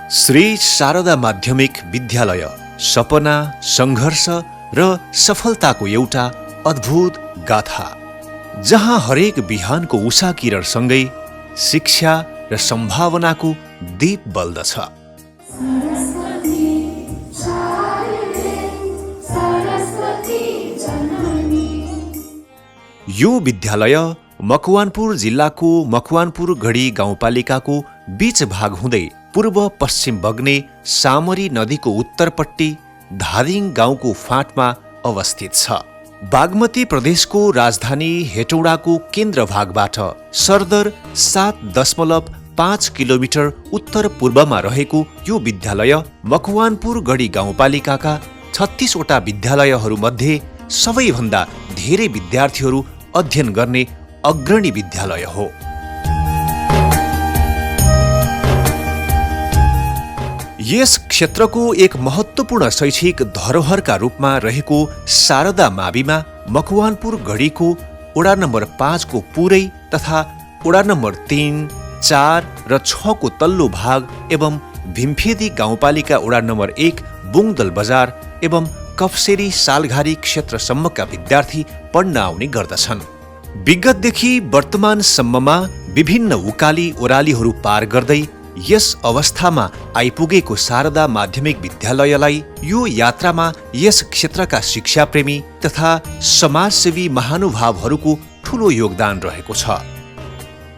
श्री शारदा माध्यमिक विद्यालय सपना, सङ्घर्ष र सफलताको एउटा अद्भुत गाथा, जहाँ हरेक बिहानको उषा किरणसँगै शिक्षा र सम्भावनाको दीप बल्दछ। यो विद्यालय मकवानपुर जिल्लाको मकवानपुर गढी गाउँपालिकाको बीच भाग हुँदै पूर्व पश्चिम बग्ने सामरी नदीको उत्तरपट्टि धादिङ गाउँको फाँटमा अवस्थित छ। बागमती प्रदेशको राजधानी हेटौडाको केन्द्र भागबाट सरदर 7.5 किलोमिटर उत्तर पूर्वमा रहेको यो विद्यालय मकवानपुर गढी गाउँपालिकाका 36 वटा विद्यालयहरूमध्ये सबैभन्दा धेरै विद्यार्थीहरू अध्ययन गर्ने अग्रणी विद्यालय हो। यस क्षेत्रको एक महत्त्वपूर्ण शैक्षिक धरोहरका रूपमा रहेको शारदा माविमा मकवानपुर गढीको वडा नम्बर 5 को पुरै तथा वडा नम्बर 3, 4 र 6 को तल्लो भाग एवं भीमफेदी गाउँपालिका वडा नम्बर 1 बुङदल बजार एवं कफसेरी सालघारी क्षेत्रसम्मका विद्यार्थी पढ्न आउने गर्दछन्। विगतदेखि वर्तमानसम्ममा विभिन्न उकाली ओह्रालीहरू पार गर्दै यस अवस्थामा आइपुगेको शारदा माध्यमिक विद्यालयलाई यो यात्रामा यस क्षेत्रका शिक्षाप्रेमी तथा समाजसेवी महानुभावहरूको ठूलो योगदान रहेको छ।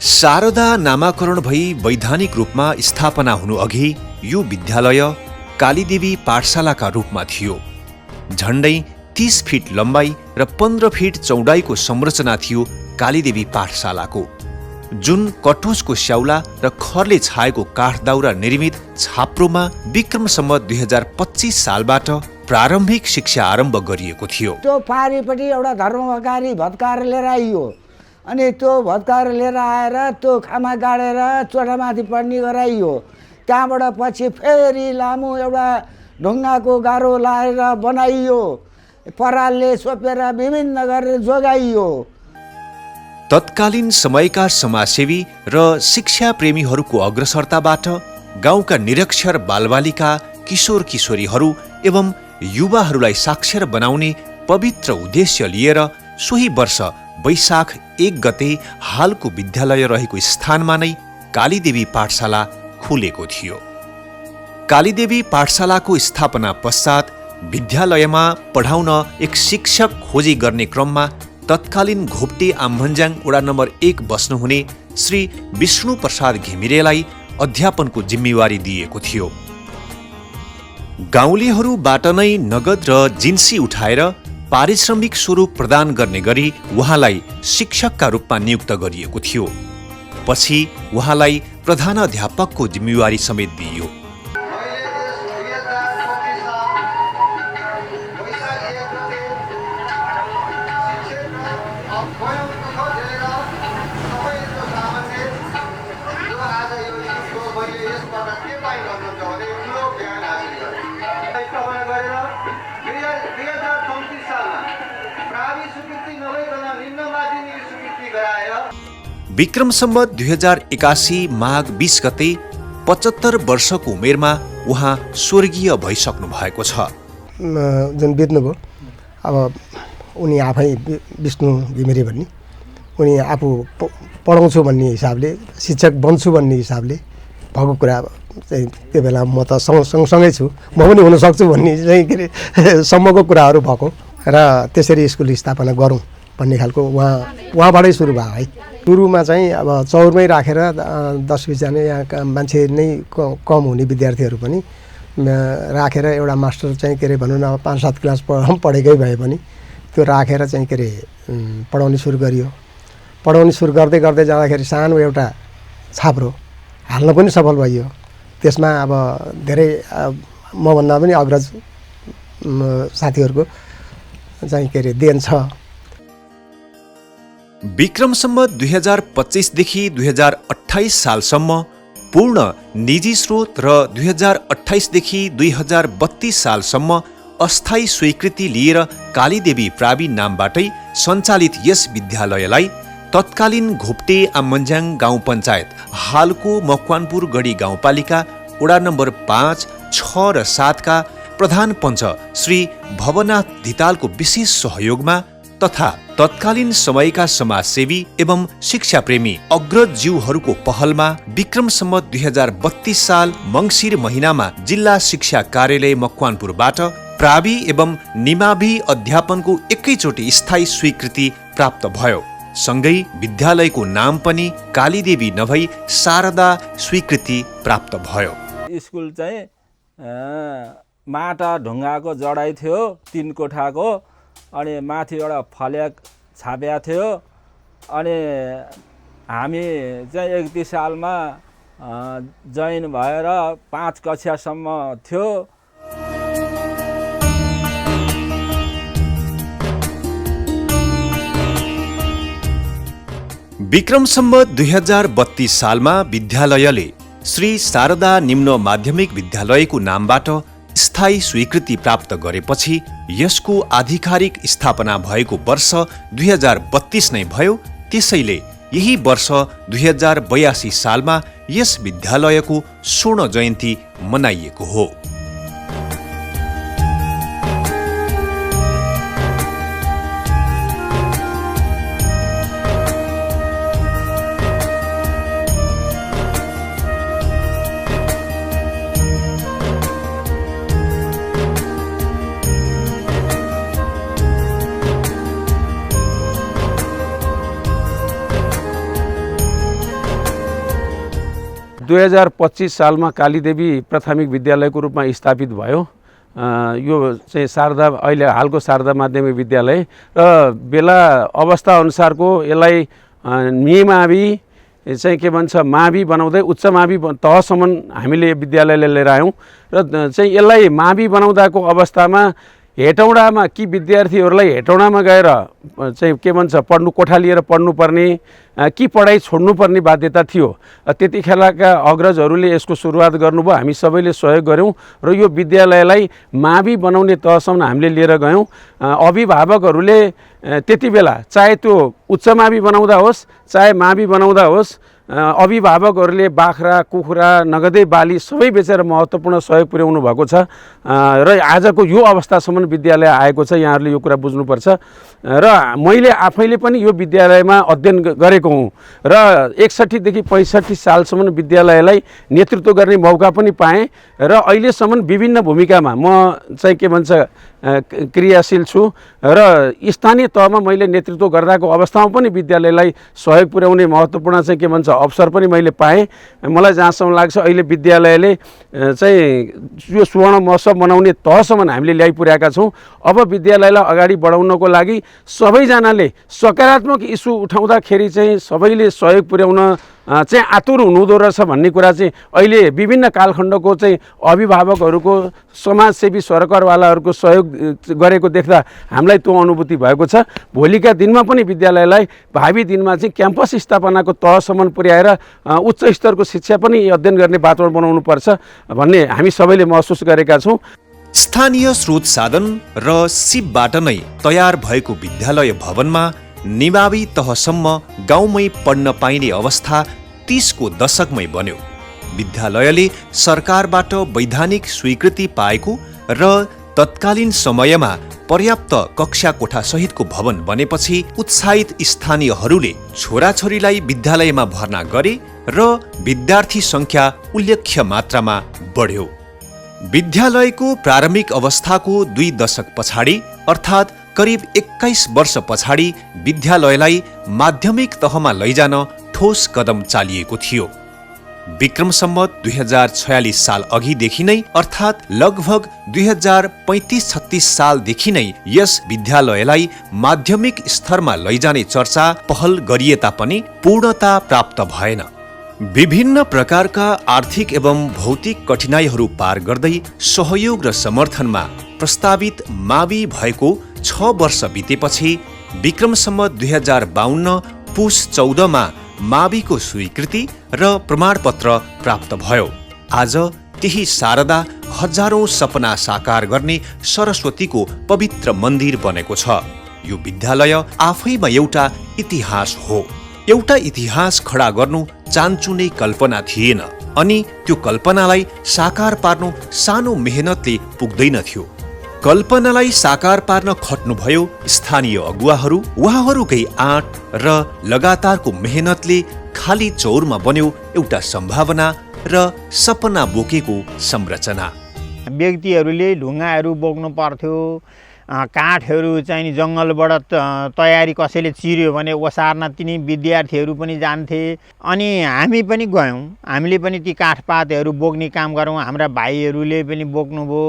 शारदा नामाकरण भई वैधानिक रूपमा स्थापना हुनु अघि यो विद्यालय कालीदेवी पाठशालाका रूपमा थियो। झण्डै 30 फिट लम्बाइ र 15 फिट चौडाइको संरचना थियो कालीदेवी पाठशालाको, जुन कटोजको स्याउला र खरले छाएको काठदाउरा निर्मित छाप्रोमा विक्रम सम्वत 2025 सालबाट प्रारम्भिक शिक्षा आरम्भ गरिएको थियो। त्यो पारिपट्टि एउटा धर्मकारी भत्काएर लिएर आइयो, अनि त्यो भत्काएर लिएर आएर त्यो खामा गाडेर चोटामाथि पढ्ने गराइयो। त्यहाँबाट पछि फेरि लामो एउटा ढुङ्गाको गाह्रो लाएर बनाइयो, परालले सोपेर विभिन्न गरेर जोगाइयो। तत्कालीन समयका समाजसेवी र शिक्षा प्रेमीहरूको अग्रसरताबाट गाउँका निरक्षर बालबालिका, किशोर किशोरीहरू एवं युवाहरूलाई साक्षर बनाउने पवित्र उद्देश्य लिएर सोही वर्ष वैशाख 1 गते हालको विद्यालय रहेको स्थानमा नै कालीदेवी पाठशाला खुलेको थियो। कालीदेवी पाठशालाको स्थापना पश्चात विद्यालयमा पढाउन एक शिक्षक खोजी गर्ने क्रममा तत्कालीन घोप्टे आम्भन्ज्याङ वडा नम्बर 1 बस्नुहुने श्री विष्णु प्रसाद घिमिरेलाई अध्यापनको जिम्मेवारी दिएको थियो। गाउँलेहरूबाट नै नगद र जिन्सी उठाएर पारिश्रमिक स्वरूप प्रदान गर्ने गरी उहाँलाई शिक्षकका रूपमा नियुक्त गरिएको थियो। पछि उहाँलाई प्रधानाध्यापकको जिम्मेवारी समेत दिइयो। विक्रम सम्वत 2081 माघ 20 गते 75 वर्षको उमेरमा उहाँ स्वर्गीय भइसक्नु भएको छ। जुन बित्नुभयो, अब उनी आफै विष्णु घिमिरे भन्ने, उनी आफू पढाउँछु भन्ने हिसाबले, शिक्षक बन्छु भन्ने हिसाबले भएको कुरा चाहिँ त्यो बेला म त सँगसँगै छु, म पनि हुनसक्छु भन्ने चाहिँ के अरे सम्मको कुराहरू भएको र त्यसरी स्कुल स्थापना गरौँ भन्ने खालको उहाँबाटै सुरु भयो है। सुरुमा चाहिँ अब चौरमै राखेर 10-20 जना यहाँका मान्छे नै कम हुने विद्यार्थीहरू पनि राखेर एउटा मास्टर चाहिँ के अरे भनौँ न 5-7 क्लास पढेकै भए पनि त्यो राखेर चाहिँ के अरे पढाउने सुरु गरियो। पढाउने सुरु गर्दै गर्दै जाँदाखेरि सानो एउटा छाप्रो हाल्न पनि सफल भइयो। त्यसमा अब धेरै मभन्दा पनि अग्रज साथीहरूको चाहिँ के अरे देन छ। विक्रम सम्वत 2025 देखि 2028 सालसम्म पूर्ण निजी स्रोत र 2028 देखि 2032 सालसम्म अस्थायी स्वीकृति लिएर कालीदेवी प्रावि नामबाटै सञ्चालित यस विद्यालयलाई तत्कालीन घोप्टे आम्भन्ज्याङ गाउँ पञ्चायत, हालको मकवानपुर गढी गाउँपालिका वडा नम्बर 5, 6 र 7 का प्रधान पञ्च श्री भवनाथ धितालको विशेष सहयोगमा तथा तत्कालीन समयका समाजसेवी एवं शिक्षाप्रेमी अग्रजज्यूहरूको पहलमा विक्रम सम्वत 2032 साल मङ्सिर महिनामा जिल्ला शिक्षा कार्यालय मकवानपुरबाट प्रावि एवं निमावि अध्यापनको एकैचोटि स्थायी स्वीकृति प्राप्त भयो। सँगै विद्यालयको नाम पनि कालीदेवी नभई शारदा स्वीकृति प्राप्त भयो। स्कुल चाहिँ माटा ढुङ्गाको जडाइ थियो 3 कोठाको, अनि माथि एउटा फल्याक छाप्या थियो। अनि हामी चाहिँ 31 सालमा जोइन भएर 5 कक्षासम्म थियो। विक्रम सम्वत 2032 सालमा विद्यालयले श्री शारदा निम्न माध्यमिक विद्यालयको नामबाट स्थायी स्वीकृति प्राप्त गरेपछि यसको आधिकारिक स्थापना भएको वर्ष 2032 नै भयो। त्यसैले यही वर्ष 2082 सालमा यस विद्यालयको स्वर्ण जयन्ती मनाइएको हो। दुई 2025 सालमा कालीदेवी प्राथमिक विद्यालयको रूपमा स्थापित भयो। यो चाहिँ शारदा अहिले हालको शारदा माध्यमिक विद्यालय र बेला अवस्था अनुसारको यसलाई निमावि चाहिँ के भन्छ मावि बनाउँदै उच्च मावि तहसम्म हामीले विद्यालयले लिएर आयौँ र चाहिँ यसलाई मावि बनाउँदाको अवस्थामा हेटौडामा कि विद्यार्थीहरूलाई हेटौडामा गएर चाहिँ के भन्छ पढ्नु कोठा लिएर पढ्नुपर्ने कि पढाइ छोड्नुपर्ने बाध्यता थियो। त्यतिखेरका अग्रजहरूले यसको सुरुवात गर्नुभयो, हामी सबैले सहयोग गऱ्यौँ र यो विद्यालयलाई मावि बनाउने तहसम्म हामीले लिएर गयौँ। अभिभावकहरूले त्यति बेला चाहे त्यो उच्च मावि बनाउँदा होस् चाहे मावि बनाउँदा होस् अभिभावकहरूले बाख्रा कुखुरा नगदे बाली सबै बेचेर महत्त्वपूर्ण सहयोग पुर्याउनु भएको छ र आजको यो अवस्थासम्म विद्यालय आएको छ। यहाँहरूले यो कुरा बुझ्नुपर्छ र मैले आफैले पनि यो विद्यालयमा अध्ययन गरेको हुँ र 61 देखि 65 सालसम्म विद्यालयलाई नेतृत्व गर्ने मौका पनि पाएँ र अहिलेसम्म विभिन्न भूमिकामा म चाहिँ के भन्छ क्रियाशील छु र स्थानीय तहमा मैले नेतृत्व गर्दाको अवस्थामा पनि विद्यालयलाई सहयोग पुर्याउने महत्त्वपूर्ण चाहिँ के भन्छ अवसर पनि मैले पाएँ। मलाई जहाँसम्म लाग्छ अहिले विद्यालयले चाहिँ यो स्वर्ण महोत्सव मनाउने तहसम्म हामीले ल्याइपुर्याएका छौँ। अब विद्यालयलाई अगाडि बढाउनको लागि सबैजनाले सकारात्मक इस्यु उठाउँदाखेरि चाहिँ सबैले सहयोग पुर्याउन चाहिँ आतुर हुनुहुँदो रहेछ भन्ने कुरा चाहिँ अहिले विभिन्न कालखण्डको चाहिँ अभिभावकहरूको समाजसेवी सरकारवालाहरूको सहयोग गरेको देख्दा हामीलाई त्यो अनुभूति भएको छ। भोलिका दिनमा पनि विद्यालयलाई भावी दिनमा चाहिँ क्याम्पस स्थापनाको तहसम्म पुर्याएर उच्च स्तरको शिक्षा पनि अध्ययन गर्ने वातावरण बनाउनुपर्छ भन्ने हामी सबैले महसुस गरेका छौँ। स्थानीय स्रोत साधन र सिपबाट नै तयार भएको विद्यालय भवनमा निमावि तहसम्म गाउँमै पढ्न पाइने अवस्था 30 को दशकमै बन्यो। विद्यालयले सरकारबाट वैधानिक स्वीकृति पाएको र तत्कालीन समयमा पर्याप्त कक्षा कोठा सहितको भवन बनेपछि उत्साहित स्थानीयहरूले छोराछोरीलाई विद्यालयमा भर्ना गरे र विद्यार्थी संख्या उल्लेख्य मात्रामा बढ्यो। विद्यालयको प्रारम्भिक अवस्थाको 2 दशक पछाडि अर्थात् करिब 21 वर्ष पछाडि विद्यालयलाई माध्यमिक तहमा लैजान ठोस कदम चालिएको थियो। विक्रम सम्वत 2046 साल अघिदेखि नै अर्थात् लगभग 2035-36 सालदेखि नै यस विद्यालयलाई माध्यमिक स्तरमा लैजाने चर्चा पहल गरिए तापनि पूर्णता प्राप्त भएन। विभिन्न प्रकारका आर्थिक एवं भौतिक कठिनाइहरू पार गर्दै सहयोग र समर्थनमा प्रस्तावित मावि भएको 6 वर्ष बितेपछि विक्रम सम्वत 2052 पुस 14 मा माविको स्वीकृति र प्रमाणपत्र प्राप्त भयो। आज त्यही शारदा हजारौं सपना साकार गर्ने सरस्वतीको पवित्र मन्दिर बनेको छ। यो विद्यालय आफैमा एउटा इतिहास हो। एउटा इतिहास खडा गर्नु चान्चुने कल्पना थिएन। अनि त्यो कल्पनालाई साकार पार्नु सानो मेहनतले पुग्दैनथ्यो। कल्पनालाई साकार पार्न खट्नुभयो स्थानीय अगुवाहरू। उहाँहरूकै आँट र लगातारको मेहनतले खाली चौरमा बन्यो एउटा सम्भावना र सपना बोकेको संरचना। व्यक्तिहरूले ढुङ्गाहरू बोक्नु पर्थ्यो, काठहरू चाहिँ नि जङ्गलबाट तयारी कसैले चिर्यो भने ओसार्न तिनी विद्यार्थीहरू पनि जान्थे। अनि हामी पनि गयौँ, हामीले पनि ती काठपातहरू बोक्ने काम गरौँ। हाम्रा भाइहरूले पनि बोक्नुभयो।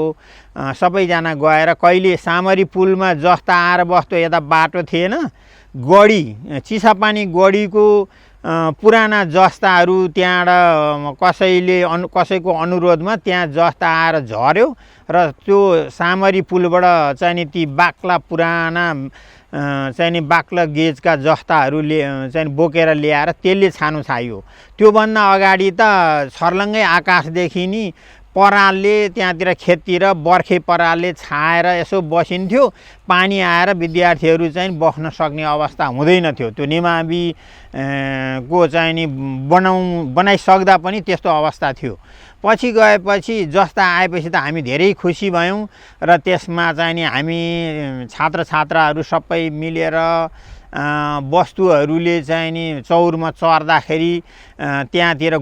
सबैजना गएर कहिले सामरी पुलमा जस्ता आएर बस्दो, यता बाटो थिएन, गढी चिसापानी गढीको पुराना जस्ताहरू त्यहाँबाट कसैको अनुरोधमा त्यहाँ जस्ता आएर झर्यो र त्यो सामरी पुलबाट चाहिँ नि ती बाक्ला पुराना चाहिँ नि बाक्ला गेजका जस्ताहरूले चाहिँ बोकेर ल्याएर त्यसले छानु छायो। त्योभन्दा अगाडि त छर्लङ्गै आकाशदेखि नि परालले त्यहाँतिर खेततिर बर्खे परालले छाएर यसो बसिन्थ्यो। पानी आएर विद्यार्थीहरू चाहिँ बस्न सक्ने अवस्था हुँदैन थियो। त्यो निमावि को चाहिँ नि बनाइसक्दा पनि त्यस्तो अवस्था थियो। पछि गएपछि जस्ता आएपछि त हामी धेरै खुसी भयौँ र त्यसमा चाहिँ नि हामी छात्र छात्राहरू सबै मिलेर वस्तुहरूले चाहिँ नि चौरमा चर्दाखेरि त्यहाँतिर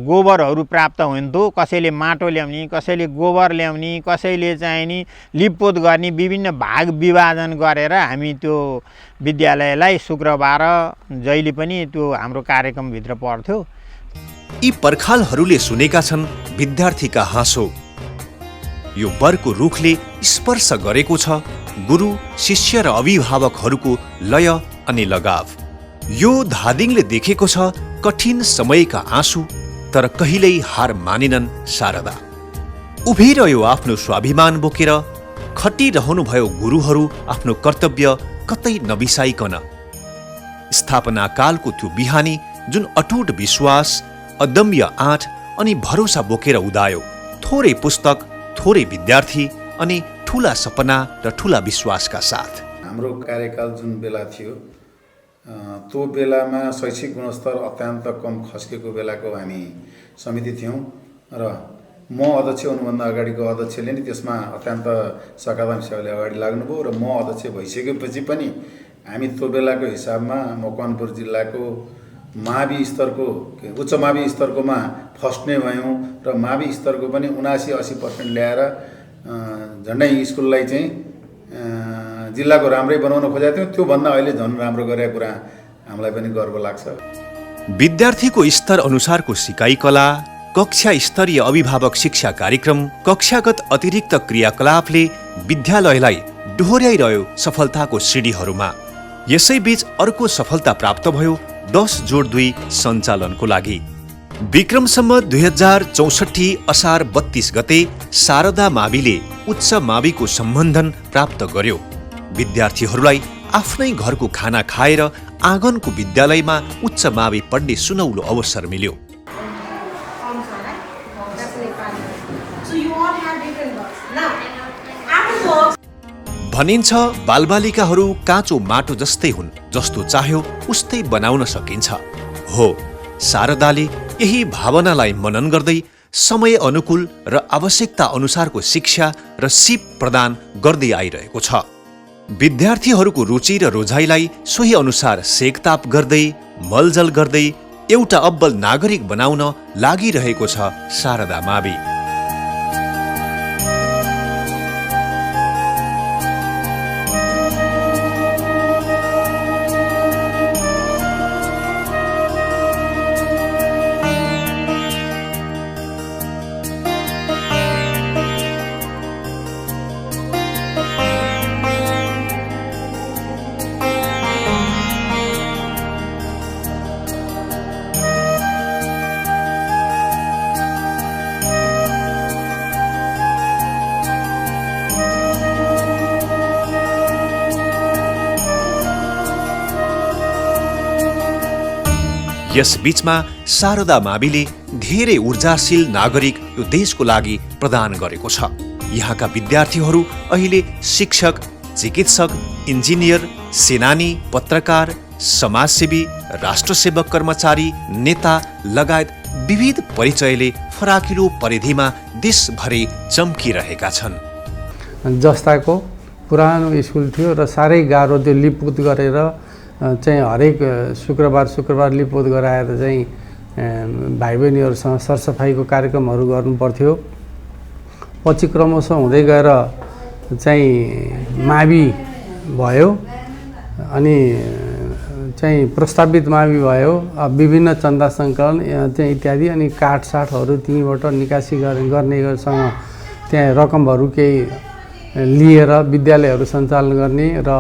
गोबरहरू प्राप्त हुन्थ्यो। कसैले माटो ल्याउने, कसैले गोबर ल्याउने, कसैले चाहिँ नि लिपपोत गर्ने, विभिन्न भाग विभाजन गरेर हामी त्यो विद्यालयलाई शुक्रबार जहिले पनि त्यो हाम्रो कार्यक्रमभित्र पर्थ्यो। यी पर्खालहरूले सुनेका छन् विद्यार्थीका हाँसो। यो बरको रुखले स्पर्श गरेको छ गुरु, शिष्य र अभिभावकहरूको लय अनि लगाव। यो धादिङले देखेको छ कठिन समयका आँसु, तर कहिल्यै हार मानेनन् शारदा। उभिरह्यो आफ्नो स्वाभिमान बोकेर। खटिरहनुभयो गुरुहरू आफ्नो कर्तव्य कतै नबिसाइकन। स्थापना कालको त्यो बिहानी जुन अटुट विश्वास, अदम्य आँट अनि भरोसा बोकेर उदायो। थोरै पुस्तक, थोरै विद्यार्थी अनि ठुला सपना र ठुला विश्वासका साथ। हाम्रो कार्यकाल जुन बेला थियो त्यो बेलामा शैक्षिक गुणस्तर अत्यन्त कम खस्केको बेलाको हामी समिति थियौँ र म अध्यक्ष हुनुभन्दा अगाडिको अध्यक्षले नि त्यसमा अत्यन्त सकारात्मक हिसाबले अगाडि लाग्नुभयो र म अध्यक्ष भइसकेपछि पनि हामी त्यो बेलाको हिसाबमा मकवानपुर जिल्लाको मावि स्तरको उच्च मावि स्तरकोमा फर्स्ट नै भयौँ र मावि स्तरको पनि 79-80% ल्याएर झन्डै स्कुललाई चाहिँ जिल्लाको राम्रै बनाउन खोजेका थियौँ। त्योभन्दा अहिले झन् राम्रो गरेको कुरा हामीलाई पनि गर्व लाग्छ। विद्यार्थीको स्तर अनुसारको सिकाइ कला, कक्षा स्तरीय अभिभावक शिक्षा कार्यक्रम, कक्षागत अतिरिक्त क्रियाकलापले विद्यालयलाई डोहोर्याइरह्यो सफलताको सिँढीहरूमा। यसैबीच अर्को सफलता प्राप्त भयो 10+2 सञ्चालनको लागि। विक्रमसम्म 2064 असार 32 गते शारदा माविले उच्च माविको सम्बन्धन प्राप्त गर्यो। विद्यार्थीहरूलाई आफ्नै घरको खाना खाएर आँगनको विद्यालयमा उच्च मावि पढ्ने सुनौलो अवसर मिल्यो। भनिन्छ बालबालिकाहरू काँचो माटो जस्तै हुन्, जस्तो चाह्यो उस्तै बनाउन सकिन्छ। हो, शारदाले यही भावनालाई मनन गर्दै समय अनुकूल र आवश्यकता अनुसारको शिक्षा र सिप प्रदान गर्दै आइरहेको छ। विद्यार्थीहरूको रुचि र रोजाइलाई सोही अनुसार सेकताप गर्दै, मलजल गर्दै एउटा अब्बल नागरिक बनाउन लागिरहेको छ शारदा मावि। यस बीचमा शारदा माविले धेरै ऊर्जाशील नागरिक यो देशको लागि प्रदान गरेको छ। यहाँका विद्यार्थीहरू अहिले शिक्षक, चिकित्सक, इन्जिनियर, सेनानी, पत्रकार, समाजसेवी, राष्ट्रसेवक कर्मचारी, नेता लगायत विविध परिचयले फराकिलो परिधिमा देशभरि चम्किरहेका छन्। जस्ताको पुरानो स्कुल थियो र साह्रै गाह्रो त्यो लिपपोत गरेर चाहिँ हरेक शुक्रबार लिपपोत गराएर चाहिँ भाइ बहिनीहरूसँग सरसफाइको कार्यक्रमहरू गर्नुपर्थ्यो। पछि क्रमशः हुँदै गएर चाहिँ मावि भयो अनि चाहिँ प्रस्तावित मावि भयो। विभिन्न चन्दा सङ्कलन चाहिँ इत्यादि अनि काठसाठहरू त्यहीँबाट निकासी गर्नेसँग त्यहाँ रकमहरू केही लिएर विद्यालयहरू सञ्चालन गर्ने र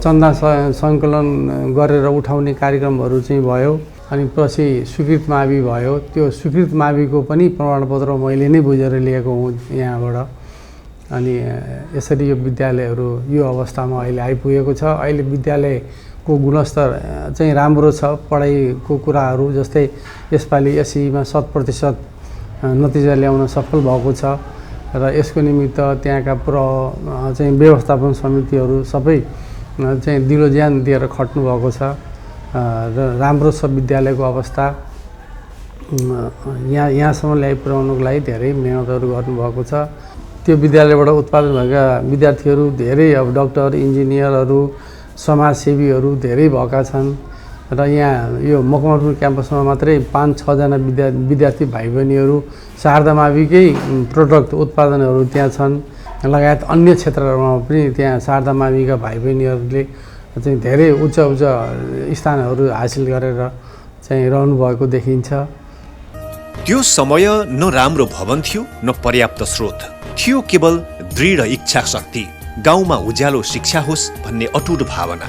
चन्दा सङ्कलन गरेर उठाउने कार्यक्रमहरू चाहिँ भयो। अनि पछि स्वीकृत मावि भयो। त्यो स्वीकृत माविको पनि प्रमाणपत्र मैले नै बुझेर लिएको हुँ यहाँबाट। अनि यसरी यो विद्यालयहरू यो अवस्थामा अहिले आइपुगेको छ। अहिले विद्यालयको गुणस्तर चाहिँ राम्रो छ। पढाइको कुराहरू जस्तै यसपालि एसईमा 100% नतिजा ल्याउन सफल भएको छ र यसको निमित्त त्यहाँका चाहिँ व्यवस्थापन समितिहरू सबै चाहिँ दिलो ज्यान दिएर खट्नु भएको छ र राम्रो छ विद्यालयको अवस्था। यहाँसम्म ल्याइपुर्याउनुको लागि धेरै मेहनतहरू गर्नुभएको छ। त्यो विद्यालयबाट उत्पादन भएका विद्यार्थीहरू धेरै अब डाक्टर, इन्जिनियरहरू, समाजसेवीहरू धेरै भएका छन् र यहाँ यो मकवानपुर क्याम्पसमा मात्रै 5-6 जना विद्यार्थी भाइ बहिनीहरू शारदा माविकै प्रोडक्ट उत्पादनहरू त्यहाँ छन्। लगायत अन्य क्षेत्रहरूमा पनि त्यहाँ शारदा माविका भाइ बहिनीहरूले चाहिँ धेरै उच्च स्थानहरू हासिल गरेर चाहिँ रहनुभएको देखिन्छ। त्यो समय न राम्रो भवन थियो न पर्याप्त स्रोत थियो, केवल दृढ इच्छा शक्ति, गाउँमा उज्यालो शिक्षा होस् भन्ने अटुट भावना।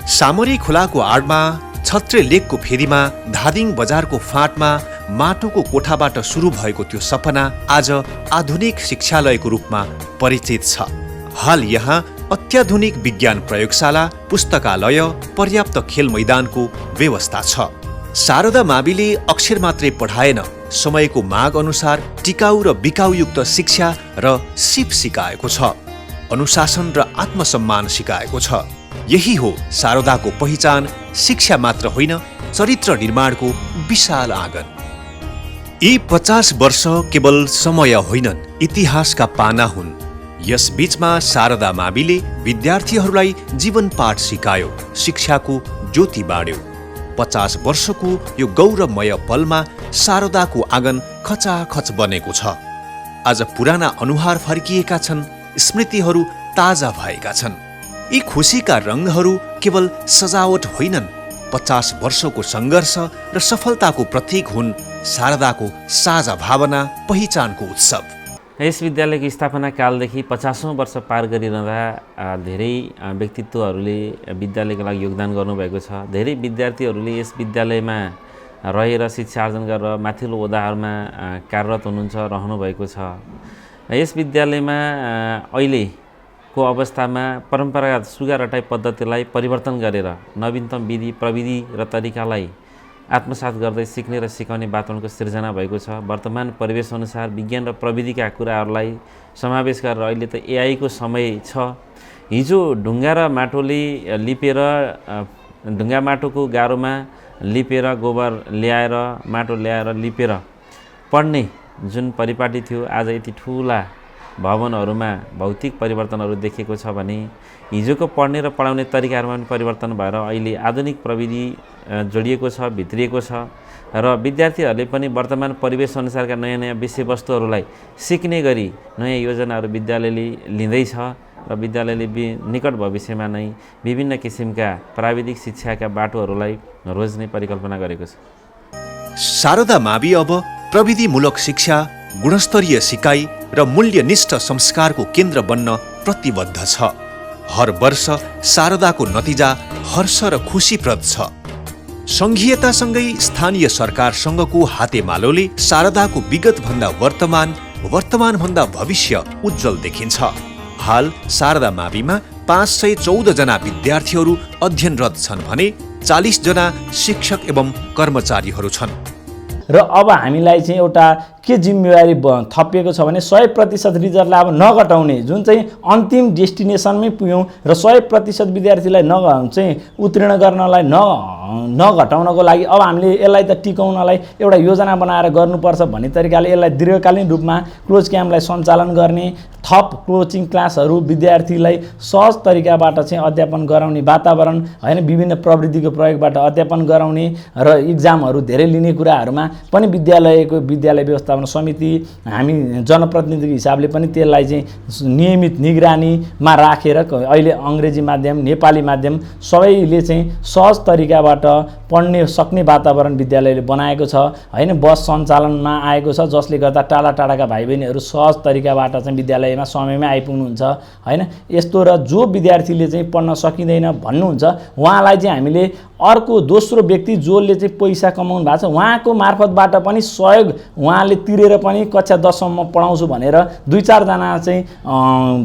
सामरी खोलाको आडमा, छत्रे लेकको फेदीमा, धादिङ बजारको फाँटमा माटोको कोठाबाट सुरु भएको त्यो सपना आज आधुनिक शिक्षालयको रूपमा परिचित छ। हाल यहाँ अत्याधुनिक विज्ञान प्रयोगशाला, पुस्तकालय, पर्याप्त खेल मैदानको व्यवस्था छ। शारदा माविले अक्षर मात्रै पढाएन, समयको माग अनुसार टिकाउ र बिकाउयुक्त शिक्षा र सिप सिकाएको छ, अनुशासन र आत्मसम्मान सिकाएको छ। यही हो शारदाको पहिचान, शिक्षा मात्र होइन, चरित्र निर्माणको विशाल आँगन। यी 50 वर्ष केवल समय होइनन्, इतिहासका पाना हुन्। यस बीचमा शारदा माविले विद्यार्थीहरूलाई जीवन पाठ सिकायो, शिक्षाको ज्योति बाँड्यो। 50 वर्षको यो गौरवमय पलमा शारदाको आँगन खचाखच बनेको छ। आज पुराना अनुहार फर्किएका छन्, स्मृतिहरू ताजा भएका छन्। यी खुसीका रङहरू केवल सजावट होइनन्, 50 वर्षको सङ्घर्ष र सफलताको प्रतीक हुन्। शारदाको साझा भावना, पहिचानको उत्सव। यस विद्यालयको स्थापना कालदेखि 50औं वर्ष पार गरिरहँदा धेरै व्यक्तित्वहरूले विद्यालयको लागि योगदान गर्नुभएको छ। धेरै विद्यार्थीहरूले यस विद्यालयमा रहेर शिक्षा आर्जन गरेर माथिल्लो ओहदाहरूमा कार्यरत हुनुहुन्छ, रहनुभएको छ। यस विद्यालयमा अहिलेको अवस्थामा परम्परागत सुगा रटाइ पद्धतिलाई परिवर्तन गरेर नवीनतम विधि, प्रविधि र तरिकालाई आत्मसात गर्दै सिक्ने र सिकाउने वातावरणको सिर्जना भएको छ। वर्तमान परिवेशअनुसार विज्ञान र प्रविधिका कुराहरूलाई समावेश गरेर अहिले त एआईको समय छ। हिजो ढुङ्गा र माटोले लिपेर, ढुङ्गा माटोको गाह्रोमा लिपेर, गोबर ल्याएर, माटो ल्याएर लिपेर पढ्ने जुन परिपाटी थियो, आज यति ठुला भवनहरूमा भौतिक परिवर्तनहरू देखेको छ भने हिजोको पढ्ने र पढाउने तरिकाहरूमा पनि परिवर्तन भएर अहिले आधुनिक प्रविधि जोडिएको छ, भित्रिएको छ र विद्यार्थीहरूले पनि वर्तमान परिवेश अनुसारका नयाँ नयाँ विषयवस्तुहरूलाई सिक्ने गरी नयाँ योजनाहरू विद्यालयले लिँदैछ र विद्यालयले निकट भविष्यमा नै विभिन्न किसिमका प्राविधिक शिक्षाका बाटोहरूलाई रोज्ने परिकल्पना गरेको छ। शारदा मावि अब प्रविधिमूलक शिक्षा, गुणस्तरीय सिकाइ र मूल्यनिष्ठ संस्कारको केन्द्र बन्न प्रतिबद्ध छ। हर वर्ष शारदाको नतिजा हर्ष र खुसीप्रद छ। सङ्घीयतासँगै स्थानीय सरकारसँगको हातेमालोले शारदाको विगतभन्दा वर्तमान, वर्तमानभन्दा भविष्य उज्जवल देखिन्छ। हाल शारदा माविमा 514 जना विद्यार्थीहरू अध्ययनरत छन् भने 40 जना शिक्षक एवं कर्मचारीहरू छन्। र अब हामीलाई चाहिँ एउटा के जिम्मेवारी थपिएको छ भने 100% रिजल्टलाई अब नघटाउने, जुन चाहिँ अन्तिम डेस्टिनेसनमै पुग्यौँ र 100% विद्यार्थीलाई चाहिँ उत्तीर्ण गर्नलाई नघटाउनको लागि अब हामीले यसलाई त टिकाउनलाई एउटा योजना बनाएर गर्नुपर्छ भन्ने तरिकाले यसलाई दीर्घकालीन रूपमा क्लोज क्याम्पलाई सञ्चालन गर्ने, थप कोचिङ क्लासहरू विद्यार्थीलाई सहज तरिकाबाट चाहिँ अध्यापन गराउने वातावरण होइन, विभिन्न प्रविधिको प्रयोगबाट अध्यापन गराउने र इक्जामहरू धेरै लिने कुराहरूमा पनि विद्यालय व्यवस्थापन समिति हामी जनप्रतिनिधिको हिसाबले पनि त्यसलाई चाहिँ नियमित निगरानीमा राखेर अहिले अङ्ग्रेजी माध्यम, नेपाली माध्यम सबैले चाहिँ सहज तरिकाबाट पढ्ने सक्ने वातावरण विद्यालयले बनाएको छ होइन। बस सञ्चालनमा आएको छ जसले गर्दा टाढा टाढाका भाइ बहिनीहरू सहज तरिकाबाट चाहिँ विद्यालयमा समयमै आइपुग्नुहुन्छ होइन। यस्तो र जो विद्यार्थीले चाहिँ पढ्न सकिँदैन भन्नुहुन्छ उहाँलाई चाहिँ हामीले अर्को दोस्रो व्यक्ति जसले चाहिँ पैसा कमाउनु भएको छ उहाँको मार्फतबाट पनि सहयोग उहाँले तिरेर पनि कक्षा 10 सम्म पढाउँछु भनेर 2-4 जना चाहिँ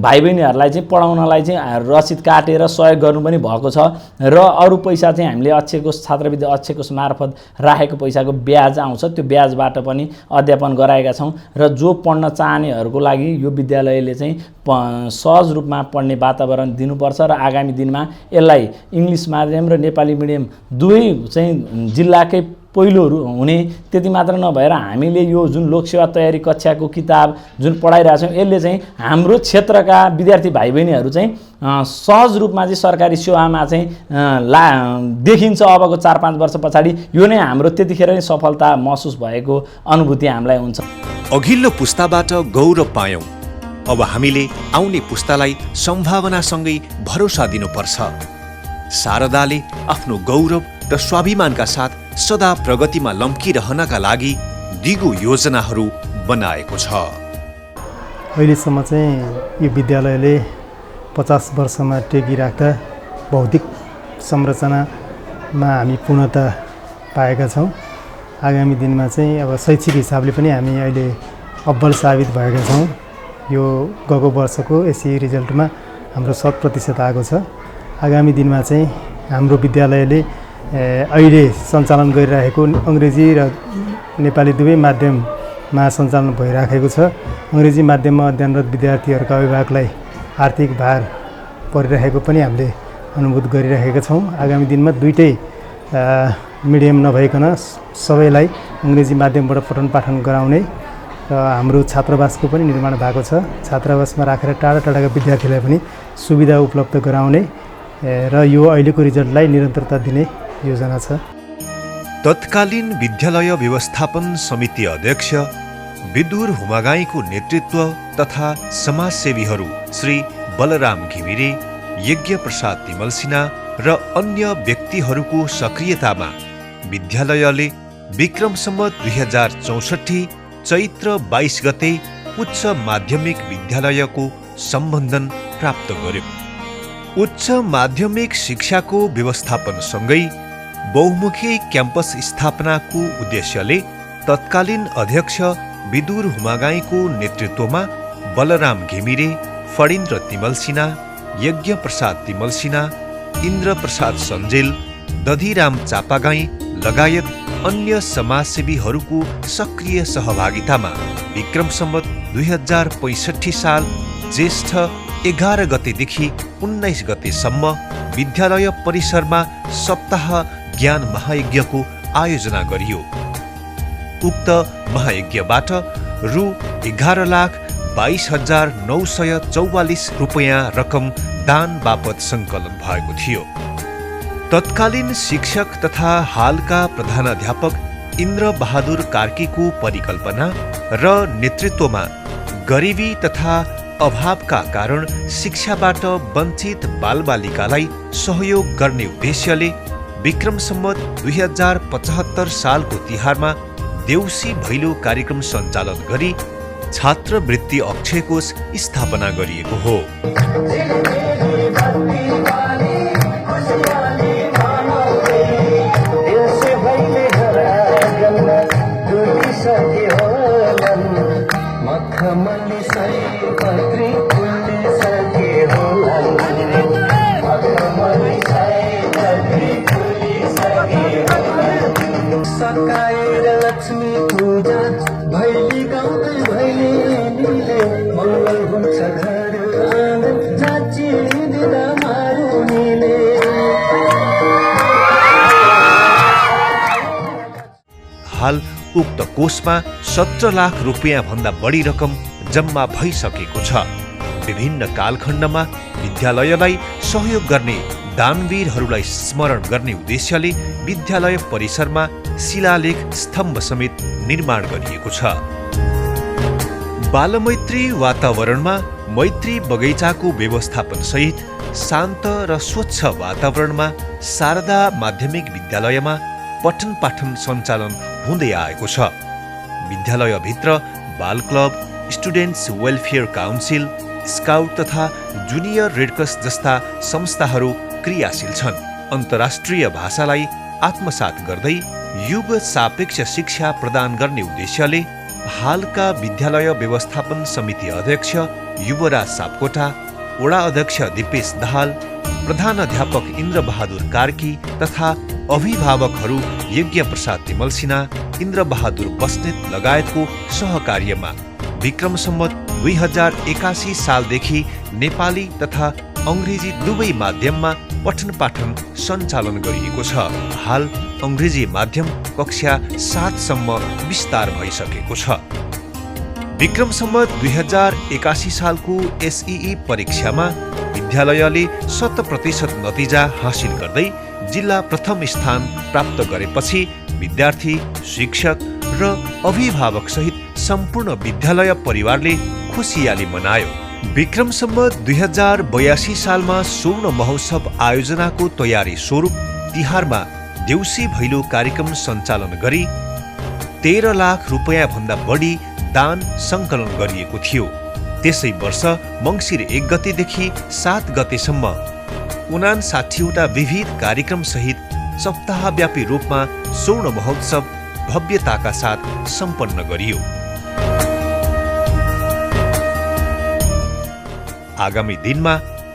भाइ बहिनीहरूलाई चाहिँ पढाउनलाई चाहिँ रसिद काटेर सहयोग गर्नु पनि भएको छ र अरू पैसा चाहिँ हामीले अक्षयकोष छात्रवृत्ति अक्षयकोष मार्फत राखेको पैसाको ब्याज आउँछ, त्यो ब्याजबाट पनि अध्यापन गराएका छौँ र जो पढ्न चाहनेहरूको लागि यो विद्यालयले चाहिँ सहज रूपमा पढ्ने वातावरण दिनुपर्छ र आगामी दिनमा यसलाई इङ्ग्लिस माध्यम र नेपाली मिडियम दुवै चाहिँ जिल्लाकै पहिलोहरू हुने, त्यति मात्र नभएर हामीले यो जुन लोकसेवा तयारी कक्षाको किताब जुन पढाइरहेको छौँ यसले चाहिँ हाम्रो क्षेत्रका विद्यार्थी भाइ बहिनीहरू चाहिँ सहज रूपमा चाहिँ सरकारी सेवामा चाहिँ देखिन्छ अबको 4-5 वर्ष पछाडि। यो नै हाम्रो त्यतिखेर नै सफलता महसुस भएको अनुभूति हामीलाई हुन्छ। अघिल्लो पुस्ताबाट गौरव पायौँ, अब हामीले आउने पुस्तालाई सम्भावनासँगै भरोसा दिनुपर्छ। शारदाले आफ्नो गौरव र स्वाभिमानका साथ सदा प्रगतिमा लम्किरहनका लागि दिगो योजनाहरू बनाएको छ। अहिलेसम्म चाहिँ यो विद्यालयले 50 वर्षमा टेकिराख्दा भौतिक संरचनामा हामी पूर्णता पाएका छौँ। आगामी दिनमा चाहिँ अब शैक्षिक हिसाबले पनि हामी अहिले अब्बल साबित भएका छौँ। यो गएको वर्षको एसई रिजल्टमा हाम्रो 100% आएको छ। आगामी दिनमा चाहिँ हाम्रो विद्यालयले अहिले सञ्चालन गरिरहेको अङ्ग्रेजी र नेपाली दुवै माध्यममा सञ्चालन भइराखेको छ। अङ्ग्रेजी माध्यममा अध्ययनरत विद्यार्थीहरूका अभिभावकलाई आर्थिक भार परिरहेको पनि हामीले अनुभूत गरिरहेका छौँ। आगामी दिनमा दुईटै मिडियम नभइकन सबैलाई अङ्ग्रेजी माध्यमबाट पठन पाठन गराउने र हाम्रो छात्रावासको पनि निर्माण भएको छ। छात्रावासमा राखेर टाढा टाढाका विद्यार्थीलाई पनि सुविधा उपलब्ध गराउने र यो अहिलेको रिजल्टलाई निरन्तरता दिने योजना छ। तत्कालीन विद्यालय व्यवस्थापन समिति अध्यक्ष विदुर हुमागाईको नेतृत्व तथा समाजसेवीहरू श्री बलराम घिमिरे, यज्ञ प्रसाद तिमल सिन्हा र अन्य व्यक्तिहरूको सक्रियतामा विद्यालयले विक्रम सम्वत 2064 चैत्र 22 गते उच्च माध्यमिक विद्यालयको सम्बन्धन प्राप्त गर्यो। उच्च माध्यमिक शिक्षाको व्यवस्थापनसँगै बहुमुखी क्याम्पस स्थापनाको उद्देश्यले तत्कालीन अध्यक्ष विदुर हुमागाईको नेतृत्वमा बलराम घिमिरे, फणीन्द्र तिमल सिन्हा, यज्ञ प्रसाद तिमल सिन्हा, इन्द्र प्रसाद सञ्जेल, दधिराम चापागाई लगायत अन्य समाजसेवीहरूको सक्रिय सहभागितामा विक्रम सम्वत 2065 साल ज्येष्ठ 11 गतेदेखि 19 गतेसम्म विद्यालय परिसरमा सप्ताह ज्ञान महायज्ञको आयोजना गरियो। उक्त महायज्ञबाट रु 11,22,944 रुपैयाँ रकम दान बापत सङ्कलन भएको थियो। तत्कालीन शिक्षक तथा हालका प्रधानाध्यापक इन्द्र बहादुर कार्कीको परिकल्पना र नेतृत्वमा गरिबी तथा अभावका कारण शिक्षाबाट वञ्चित बालबालिकालाई सहयोग गर्ने उद्देश्यले विक्रम सम्वत 2075 सालको तिहारमा देउसी भैलो कार्यक्रम सञ्चालन गरी छात्रवृत्ति अक्षयकोष स्थापना गरिएको हो। सकाएर लक्ष्मी पूजा भैली हाल उक्त कोषमा 17 लाख रुपियाँ भन्दा बढी रकम जम्मा भइसकेको छ। विभिन्न कालखण्डमा विद्यालयलाई सहयोग गर्ने दानवीरहरूलाई स्मरण गर्ने उद्देश्यले विद्यालय परिसरमा शिलालेख स्तम्भ समेत निर्माण गरिएको छ। बालमैत्री वातावरणमा मैत्री बगैँचाको व्यवस्थापन सहित शान्त र स्वच्छ वातावरणमा शारदा माध्यमिक विद्यालयमा पठन पाठन सञ्चालन हुँदै आएको छ। विद्यालयभित्र बाल club, students welfare council, scout तथा जुनियर रेडक्रस जस्ता संस्थाहरू क्रियाशील छन्। अन्तर्राष्ट्रिय भाषालाई आत्मसात गर्दै युग सापेक्ष शिक्षा प्रदान गर्ने उद्देश्यले हालका विद्यालय व्यवस्थापन समिति अध्यक्ष युवराज सापकोटा, वडा अध्यक्ष दिपेश दाहाल, प्रधानाध्यापक इन्द्रबहादुर कार्की तथा अभिभावकहरू यज्ञ प्रसाद तिमल सिन्हा, इन्द्रबहादुर बस्नेत लगायतको सहकार्यमा विक्रम सम्वत 2081 सालदेखि नेपाली तथा अङ्ग्रेजी दुवै माध्यममा पठन पाठन सञ्चालन गरिएको छ। हाल अङ्ग्रेजी माध्यम कक्षा 7 सम्म विस्तार भइसकेको छ। विक्रम सम्वत 2081 सालको एसईई परीक्षामा विद्यालयले 100% नतिजा हासिल गर्दै जिल्ला प्रथम स्थान प्राप्त गरेपछि विद्यार्थी, शिक्षक र अभिभावक सहित सम्पूर्ण विद्यालय परिवारले खुसियाली मनायो। विक्रम सम्वत 2082 सालमा स्वर्ण महोत्सव आयोजनाको तयारी स्वरूप तिहारमा देउसी भैलो कार्यक्रम सञ्चालन गरी 13 लाख रुपियाँ भन्दा बढी दान सङ्कलन गरिएको थियो। त्यसै वर्ष मङ्सिर 1 गतेदेखि 7 गतेसम्म 59वटा विविध कार्यक्रम सहित सप्ताहव्यापी रूपमा स्वर्ण महोत्सव भव्यताका साथ सम्पन्न गरियो। आगामी दिनमा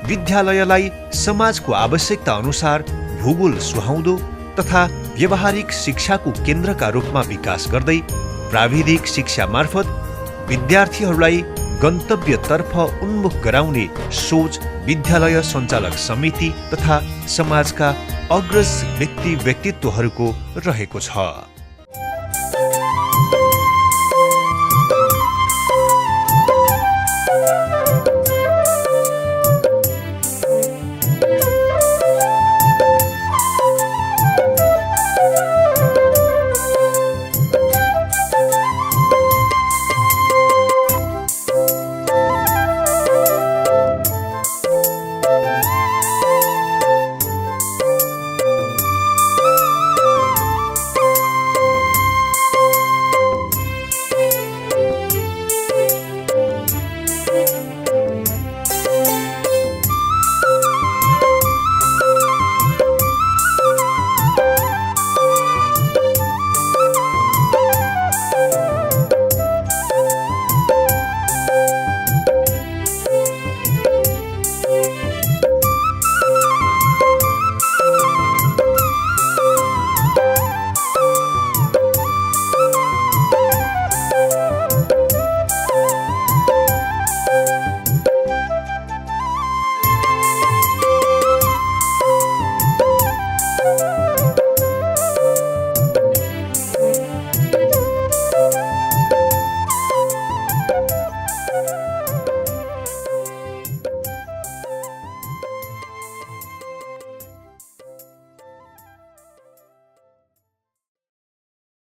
विद्यालयलाई समाजको आवश्यकता अनुसार भूगोल सुहाउँदो तथा व्यवहारिक शिक्षाको केन्द्रका रूपमा विकास गर्दै प्राविधिक शिक्षा मार्फत विद्यार्थीहरूलाई गन्तव्यतर्फ उन्मुख गराउने सोच विद्यालय सञ्चालक समिति तथा समाजका अग्रज व्यक्तित्वहरूको रहेको छ।